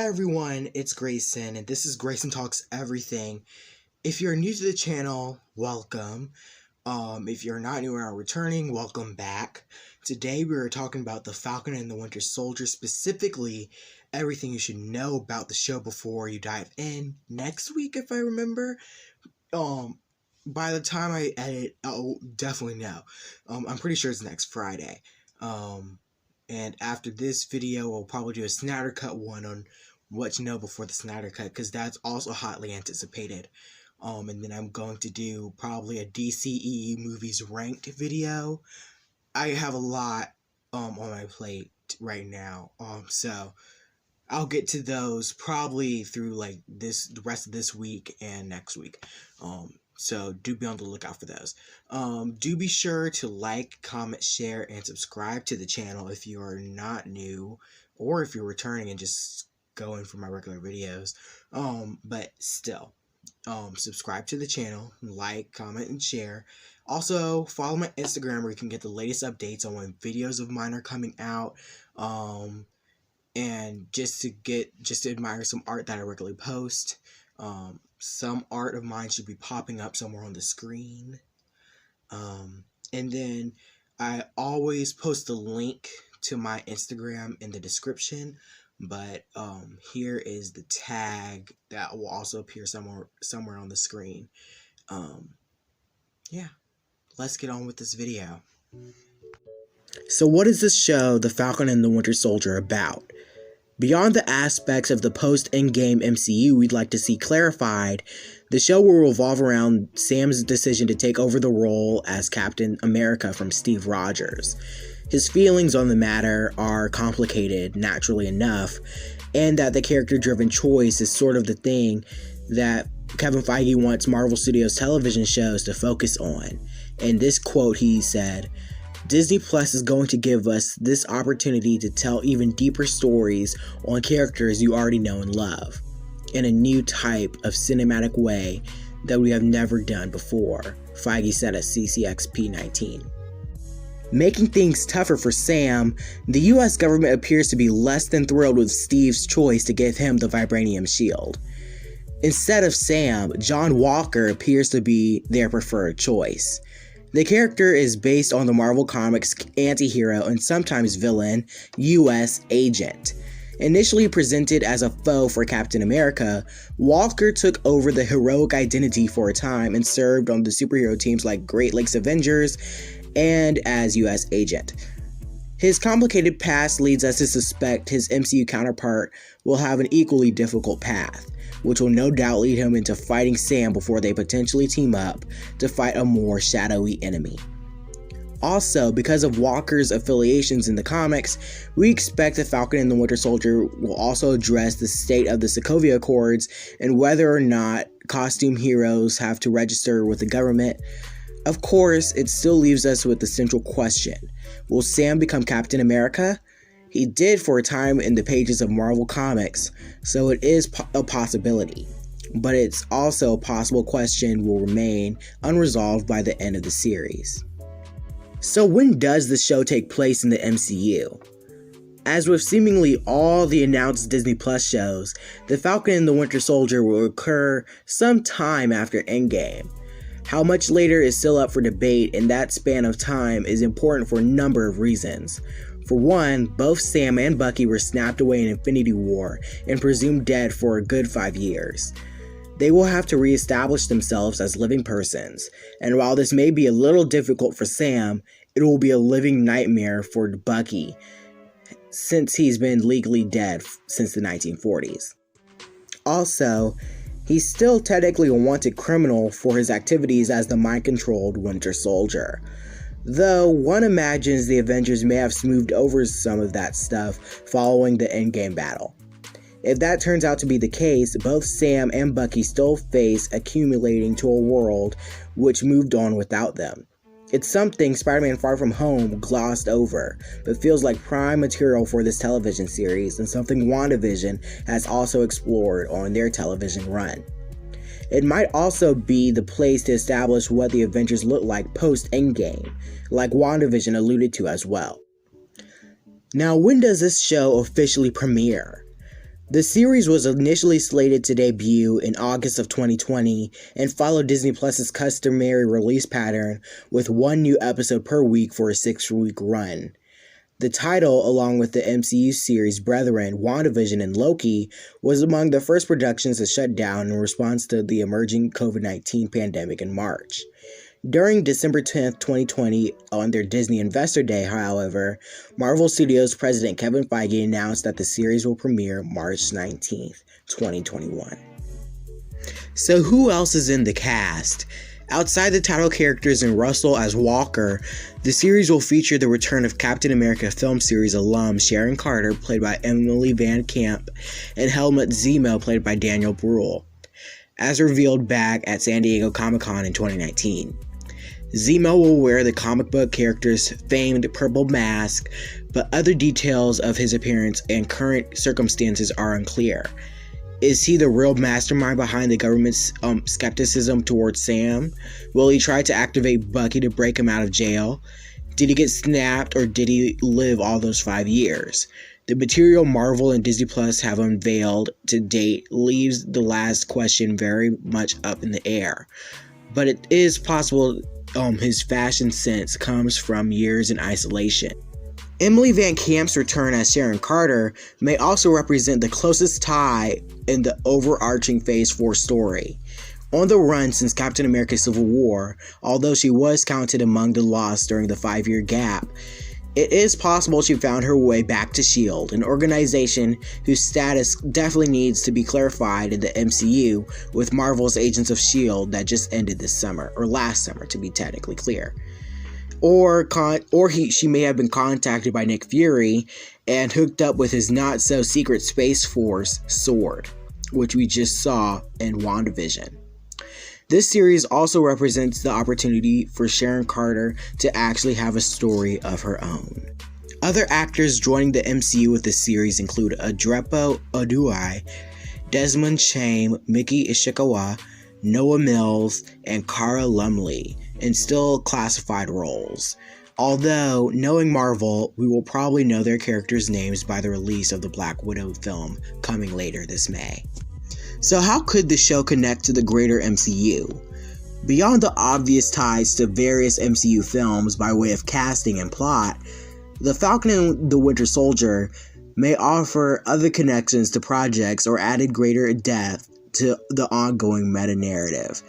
Hi everyone, it's Greyson, and this is Greyson Talks Everything. If you're new to the channel, welcome. If you're not new or returning, welcome back. Today we are talking about the Falcon and the Winter Soldier, specifically everything you should know about the show before you dive in. Next week, if I remember, by the time I edit, I'll definitely know. I'm pretty sure it's next Friday. And after this video, we'll probably do a Snyder Cut one on what to know before the Snyder Cut, because that's also hotly anticipated. And then I'm going to do probably a DCEU movies ranked video. I have a lot on my plate right now, so I'll get to those probably through like the rest of this week and next week. So do be on the lookout for those. Do be sure to like, comment, share, and subscribe to the channel if you are not new, or if you're returning and just going for my regular videos. But still, subscribe to the channel, like, comment, and share. Also, follow my Instagram where you can get the latest updates on when videos of mine are coming out. And just to admire some art that I regularly post. Some art of mine should be popping up somewhere on the screen. And then I always post the link to my Instagram in the description, but here is the tag that will also appear somewhere on the screen. Yeah, let's get on with this video. So what is this show, The Falcon and the Winter Soldier, about? Beyond the aspects of the post-Endgame MCU we'd like to see clarified, the show will revolve around Sam's decision to take over the role as Captain America from Steve Rogers. His feelings on the matter are complicated, naturally enough, and that the character-driven choice is sort of the thing that Kevin Feige wants Marvel Studios television shows to focus on. In this quote, he said, "Disney Plus is going to give us this opportunity to tell even deeper stories on characters you already know and love, in a new type of cinematic way that we have never done before," Feige said at CCXP19. Making things tougher for Sam, the US government appears to be less than thrilled with Steve's choice to give him the vibranium shield. Instead of Sam, John Walker appears to be their preferred choice. The character is based on the Marvel Comics anti-hero and sometimes villain, US Agent. Initially presented as a foe for Captain America, Walker took over the heroic identity for a time and served on the superhero teams like Great Lakes Avengers and as US Agent. His complicated past leads us to suspect his MCU counterpart will have an equally difficult path, which will no doubt lead him into fighting Sam before they potentially team up to fight a more shadowy enemy. Also, because of Walker's affiliations in the comics, we expect the Falcon and the Winter Soldier will also address the state of the Sokovia Accords and whether or not costume heroes have to register with the government. Of course, it still leaves us with the central question: will Sam become Captain America? He did for a time in the pages of Marvel Comics, so it is a possibility. But it's also a possible question will remain unresolved by the end of the series. So when does the show take place in the MCU? As with seemingly all the announced Disney Plus shows, The Falcon and the Winter Soldier will occur sometime after Endgame. How much later is still up for debate, and that span of time is important for a number of reasons. For one, both Sam and Bucky were snapped away in Infinity War and presumed dead for a good 5 years. They will have to reestablish themselves as living persons, and while this may be a little difficult for Sam, it will be a living nightmare for Bucky, since he's been legally dead since the 1940s. Also, he's still technically a wanted criminal for his activities as the mind-controlled Winter Soldier. Though one imagines the Avengers may have smoothed over some of that stuff following the Endgame battle. If that turns out to be the case, both Sam and Bucky still face accumulating to a world which moved on without them. It's something Spider-Man Far From Home glossed over, but feels like prime material for this television series, and something WandaVision has also explored on their television run. It might also be the place to establish what the Avengers look like post-Endgame, like WandaVision alluded to as well. Now, when does this show officially premiere? The series was initially slated to debut in August of 2020 and followed Disney Plus's customary release pattern with one new episode per week for a 6-week run. The title, along with the MCU series Brethren, WandaVision, and Loki, was among the first productions to shut down in response to the emerging COVID-19 pandemic in March. During December 10th, 2020, on their Disney Investor Day, however, Marvel Studios president Kevin Feige announced that the series will premiere March 19th, 2021. So who else is in the cast? Outside the title characters and Russell as Walker, the series will feature the return of Captain America film series alum Sharon Carter, played by Emily Van Camp, and Helmut Zemo, played by Daniel Bruhl, as revealed back at San Diego Comic-Con in 2019. Zemo will wear the comic book character's famed purple mask, but other details of his appearance and current circumstances are unclear. Is he the real mastermind behind the government's skepticism towards Sam? Will he try to activate Bucky to break him out of jail? Did he get snapped, or did he live all those 5 years? The material Marvel and Disney Plus have unveiled to date leaves the last question very much up in the air. But it is possible his fashion sense comes from years in isolation. Emily Van Camp's return as Sharon Carter may also represent the closest tie in the overarching Phase 4 story. On the run since Captain America Civil War, although she was counted among the lost during the 5-year gap, it is possible she found her way back to S.H.I.E.L.D., an organization whose status definitely needs to be clarified in the MCU with Marvel's Agents of S.H.I.E.L.D. that just ended this summer, or last summer to be technically clear. She may have been contacted by Nick Fury and hooked up with his not-so-secret Space Force, SWORD, which we just saw in WandaVision. This series also represents the opportunity for Sharon Carter to actually have a story of her own. Other actors joining the MCU with the series include Adrepo Oduai, Desmond Chame, Miki Ishikawa, Noah Mills, and Cara Lumley, in still classified roles. Although, knowing Marvel, we will probably know their characters' names by the release of the Black Widow film coming later this May. So how could the show connect to the greater MCU? Beyond the obvious ties to various MCU films by way of casting and plot, The Falcon and the Winter Soldier may offer other connections to projects or added greater depth to the ongoing meta-narrative.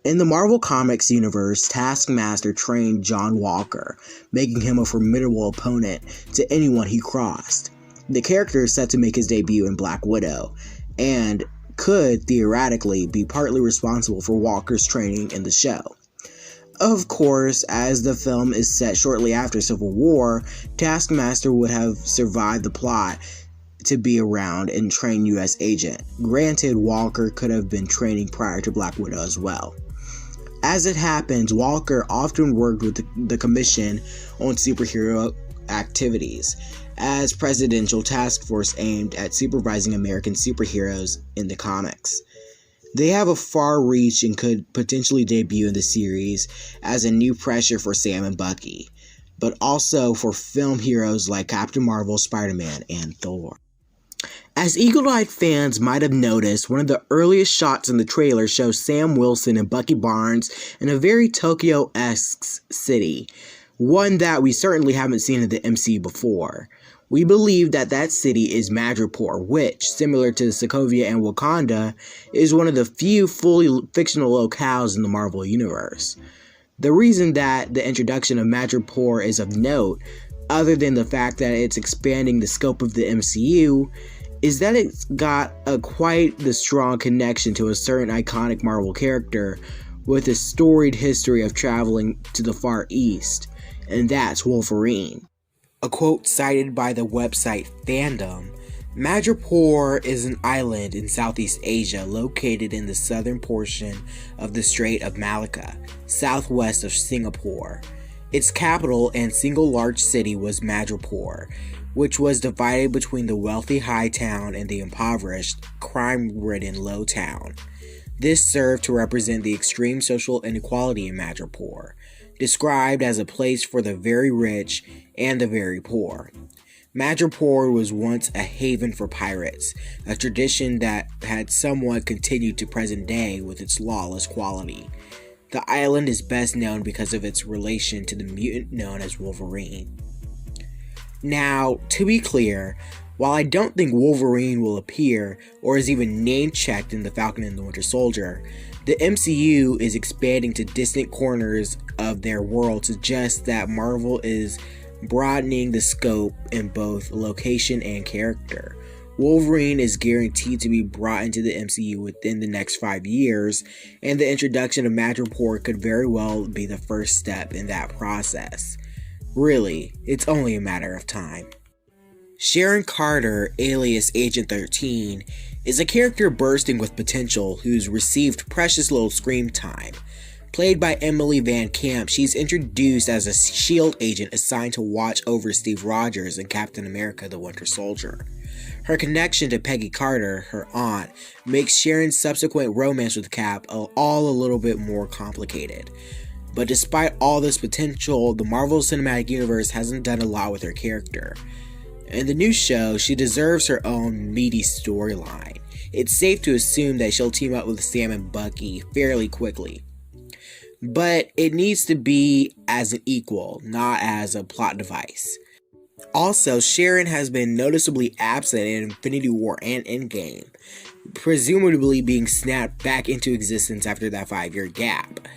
In the Marvel Comics universe, Taskmaster trained John Walker, making him a formidable opponent to anyone he crossed. The character is set to make his debut in Black Widow, and could theoretically be partly responsible for Walker's training in the show. Of course, as the film is set shortly after Civil War, Taskmaster would have survived the plot to be around and train U.S. agent. Granted, Walker could have been training prior to Black Widow as well. As it happens, Walker often worked with the Commission on superhero activities as presidential task force aimed at supervising American superheroes in the comics. They have a far reach and could potentially debut in the series as a new pressure for Sam and Bucky, but also for film heroes like Captain Marvel, Spider-Man, and Thor. As eagle-eyed fans might have noticed, one of the earliest shots in the trailer shows Sam Wilson and Bucky Barnes in a very Tokyo-esque city, one that we certainly haven't seen in the MCU before. We believe that that city is Madripoor, which, similar to Sokovia and Wakanda, is one of the few fully fictional locales in the Marvel Universe. The reason that the introduction of Madripoor is of note, other than the fact that it's expanding the scope of the MCU, is that it's got quite the strong connection to a certain iconic Marvel character with a storied history of traveling to the Far East, and that's Wolverine. A quote cited by the website Fandom, Madripoor is an island in Southeast Asia located in the southern portion of the Strait of Malacca, southwest of Singapore. Its capital and single large city was Madripoor, which was divided between the wealthy high town and the impoverished, crime-ridden low town. This served to represent the extreme social inequality in Madripoor, described as a place for the very rich and the very poor. Madripoor was once a haven for pirates, a tradition that had somewhat continued to present day with its lawless quality. The island is best known because of its relation to the mutant known as Wolverine. Now, to be clear, while I don't think Wolverine will appear or is even name-checked in The Falcon and the Winter Soldier, the MCU is expanding to distant corners of their world to suggest that Marvel is broadening the scope in both location and character. Wolverine is guaranteed to be brought into the MCU within the next 5 years, and the introduction of Madripoor could very well be the first step in that process. Really, it's only a matter of time. Sharon Carter, alias Agent 13, is a character bursting with potential who's received precious little screen time. Played by Emily Van Camp, she's introduced as a S.H.I.E.L.D. agent assigned to watch over Steve Rogers in Captain America the Winter Soldier. Her connection to Peggy Carter, her aunt, makes Sharon's subsequent romance with Cap all a little bit more complicated. But despite all this potential, the Marvel Cinematic Universe hasn't done a lot with her character. In the new show, she deserves her own meaty storyline. It's safe to assume that she'll team up with Sam and Bucky fairly quickly. But it needs to be as an equal, not as a plot device. Also, Sharon has been noticeably absent in Infinity War and Endgame, presumably being snapped back into existence after that 5-year gap.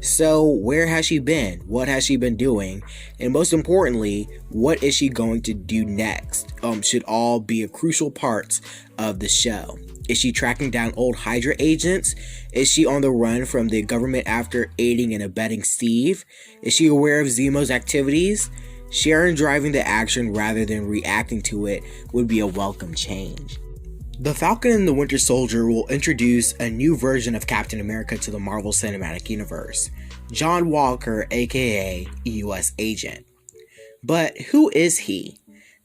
So, where has she been? What has she been doing? And most importantly, what is she going to do next? Should all be a crucial parts of the show. Is she tracking down old Hydra agents? Is she on the run from the government after aiding and abetting Steve? Is she aware of Zemo's activities? Sharon driving the action rather than reacting to it would be a welcome change. The Falcon and the Winter Soldier will introduce a new version of Captain America to the Marvel Cinematic Universe, John Walker, aka US Agent. But who is he?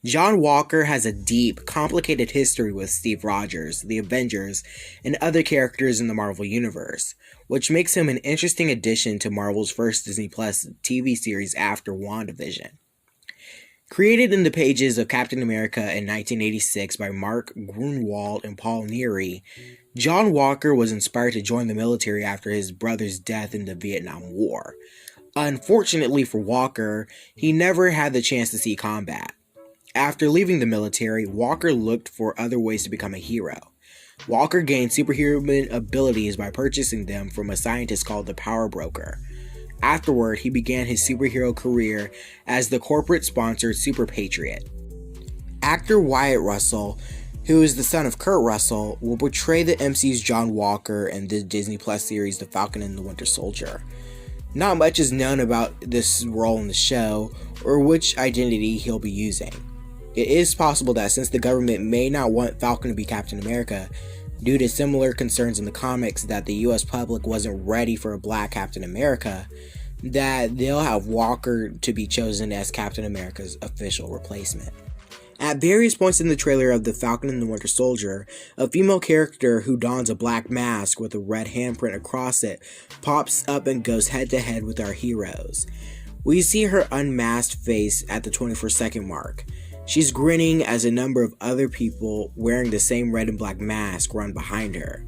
John Walker has a deep, complicated history with Steve Rogers, the Avengers, and other characters in the Marvel Universe, which makes him an interesting addition to Marvel's first Disney Plus TV series after WandaVision. Created in the pages of Captain America in 1986 by Mark Gruenwald and Paul Neary, John Walker was inspired to join the military after his brother's death in the Vietnam War. Unfortunately for Walker, he never had the chance to see combat. After leaving the military, Walker looked for other ways to become a hero. Walker gained superhuman abilities by purchasing them from a scientist called the Power Broker. Afterward, he began his superhero career as the corporate-sponsored Super Patriot. Actor Wyatt Russell, who is the son of Kurt Russell, will portray the MCU's John Walker in the Disney Plus series The Falcon and the Winter Soldier. Not much is known about this role in the show, or which identity he'll be using. It is possible that since the government may not want Falcon to be Captain America, due to similar concerns in the comics that the US public wasn't ready for a black Captain America, that they'll have Walker to be chosen as Captain America's official replacement. At various points in the trailer of The Falcon and the Winter Soldier, a female character who dons a black mask with a red handprint across it pops up and goes head to head with our heroes. We see her unmasked face at the 24-second mark. She's grinning as a number of other people wearing the same red and black mask run behind her,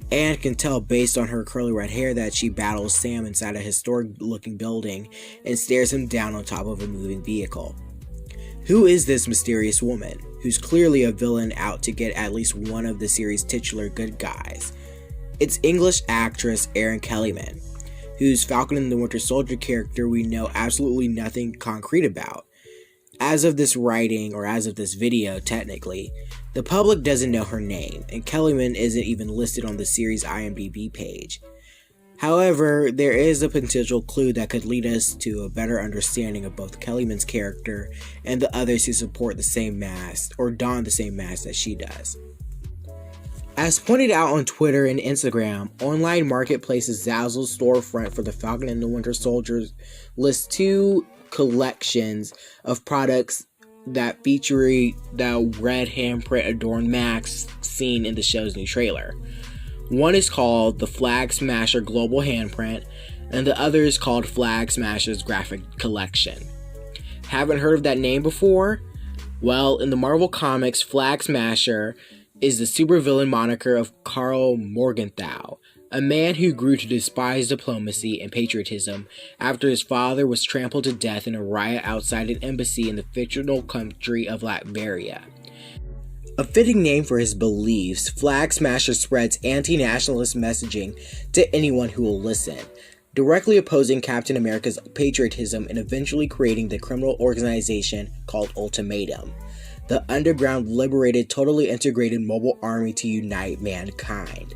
and can tell based on her curly red hair that she battles Sam inside a historic looking building and stares him down on top of a moving vehicle. Who is this mysterious woman, who's clearly a villain out to get at least one of the series' titular good guys? It's English actress Erin Kellyman, whose Falcon and the Winter Soldier character we know absolutely nothing concrete about. As of this writing, or as of this video technically, the public doesn't know her name, and Kellyman isn't even listed on the series' IMDb page. However, there is a potential clue that could lead us to a better understanding of both Kellyman's character and the others who support the same mask, or don the same mask that she does. As pointed out on Twitter and Instagram, online marketplaces Zazzle's storefront for the Falcon and the Winter Soldier lists 2 collections of products that feature the red handprint adorned masks seen in the show's new trailer. One is called the Flag Smasher Global Handprint, and the other is called Flag Smasher's Graphic Collection. Haven't heard of that name before? Well, in the Marvel Comics, Flag Smasher is the supervillain moniker of Karl Morgenthau, a man who grew to despise diplomacy and patriotism after his father was trampled to death in a riot outside an embassy in the fictional country of Latveria. A fitting name for his beliefs, Flag Smasher spreads anti-nationalist messaging to anyone who will listen, directly opposing Captain America's patriotism and eventually creating the criminal organization called Ultimatum, the underground, liberated, totally integrated mobile army to unite mankind.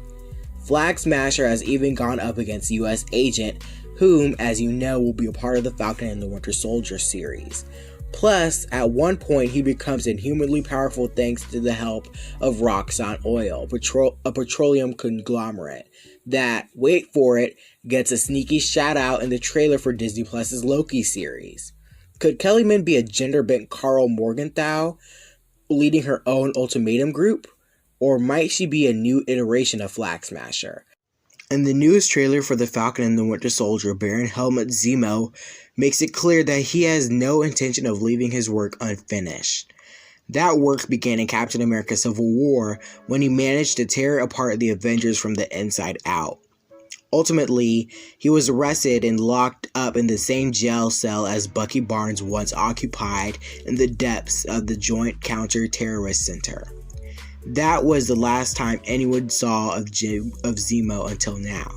Flag Smasher has even gone up against U.S. Agent, whom, as you know, will be a part of the Falcon and the Winter Soldier series. Plus, at one point, he becomes inhumanly powerful thanks to the help of Roxxon Oil, a petroleum conglomerate that, wait for it, gets a sneaky shout-out in the trailer for Disney Plus's Loki series. Could Kellyman be a gender-bent Karl Morgenthau, leading her own Ultimatum group? Or might she be a new iteration of Flag Smasher? In the newest trailer for The Falcon and the Winter Soldier, Baron Helmut Zemo makes it clear that he has no intention of leaving his work unfinished. That work began in Captain America Civil War when he managed to tear apart the Avengers from the inside out. Ultimately, he was arrested and locked up in the same jail cell as Bucky Barnes once occupied in the depths of the Joint Counter-Terrorist Center. That was the last time anyone saw of Zemo until now.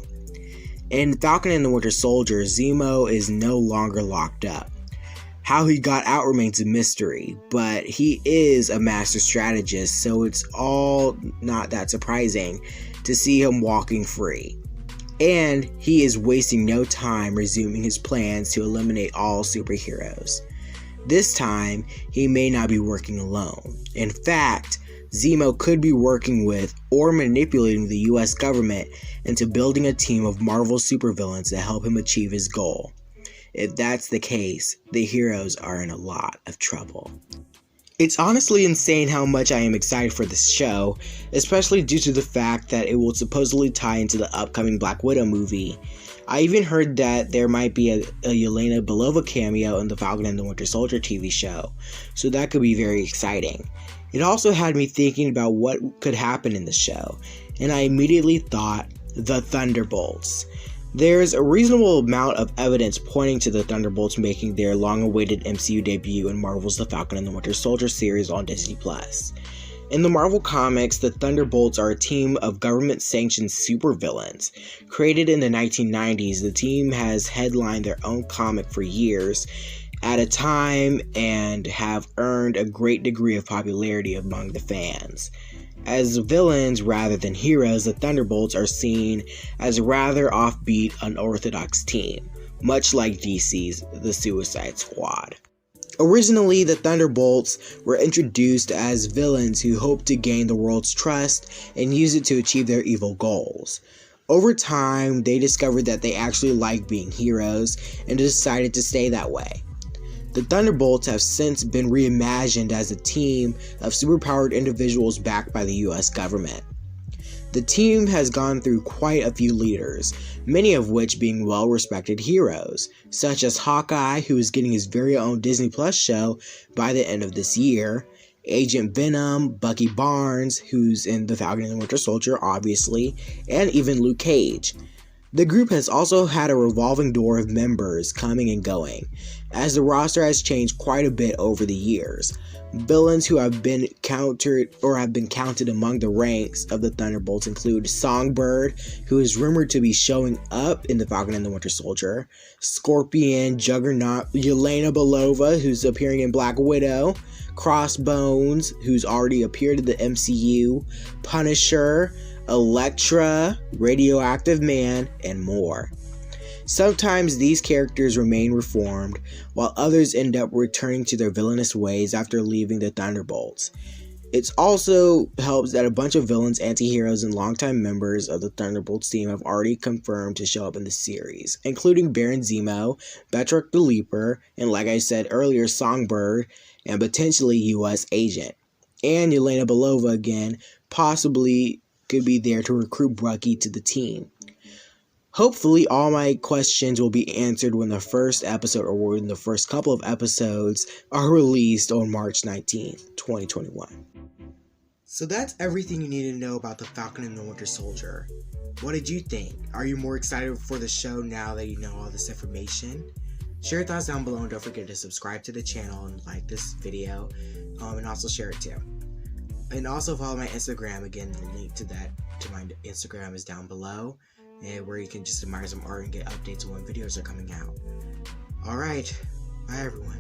In Falcon and the Winter Soldier, Zemo is no longer locked up. How he got out remains a mystery, but he is a master strategist, so it's all not that surprising to see him walking free. And he is wasting no time resuming his plans to eliminate all superheroes. This time, he may not be working alone. In fact, Zemo could be working with or manipulating the US government into building a team of Marvel supervillains to help him achieve his goal. If that's the case, the heroes are in a lot of trouble. It's honestly insane how much I am excited for this show, especially due to the fact that it will supposedly tie into the upcoming Black Widow movie. I even heard that there might be a Yelena Belova cameo in the Falcon and the Winter Soldier TV show, so that could be very exciting. It also had me thinking about what could happen in the show, and I immediately thought, the Thunderbolts. There's a reasonable amount of evidence pointing to the Thunderbolts making their long-awaited MCU debut in Marvel's The Falcon and the Winter Soldier series on Disney+. In the Marvel Comics, the Thunderbolts are a team of government-sanctioned supervillains. Created in the 1990s, the team has headlined their own comic for years at a time and have earned a great degree of popularity among the fans. As villains rather than heroes, the Thunderbolts are seen as a rather offbeat, unorthodox team, much like DC's The Suicide Squad. Originally, the Thunderbolts were introduced as villains who hoped to gain the world's trust and use it to achieve their evil goals. Over time, they discovered that they actually liked being heroes and decided to stay that way. The Thunderbolts have since been reimagined as a team of superpowered individuals backed by the US government. The team has gone through quite a few leaders, many of which being well-respected heroes, such as Hawkeye, who is getting his very own Disney Plus show by the end of this year, Agent Venom, Bucky Barnes, who's in The Falcon and the Winter Soldier, obviously, and even Luke Cage. The group has also had a revolving door of members coming and going, as the roster has changed quite a bit over the years. Villains who have been counted among the ranks of the Thunderbolts include Songbird, who is rumored to be showing up in The Falcon and the Winter Soldier, Scorpion, Juggernaut, Yelena Belova, who's appearing in Black Widow, Crossbones, who's already appeared in the MCU, Punisher, Elektra, Radioactive Man, and more. Sometimes these characters remain reformed, while others end up returning to their villainous ways after leaving the Thunderbolts. It also helps that a bunch of villains, anti-heroes, and longtime members of the Thunderbolts team have already confirmed to show up in the series, including Baron Zemo, Betrock the Leaper, and like I said earlier, Songbird, and potentially US Agent. And Yelena Belova again, possibly could be there to recruit Bucky to the team. Hopefully, all my questions will be answered when the first episode or when the first couple of episodes are released on March 19th, 2021. So that's everything you need to know about the Falcon and the Winter Soldier. What did you think? Are you more excited for the show now that you know all this information? Share your thoughts down below, and don't forget to subscribe to the channel and like this video, and also share it too. And also follow my Instagram. Again, the link to my Instagram is down below, and where you can just admire some art and get updates on when videos are coming out. Alright, bye everyone.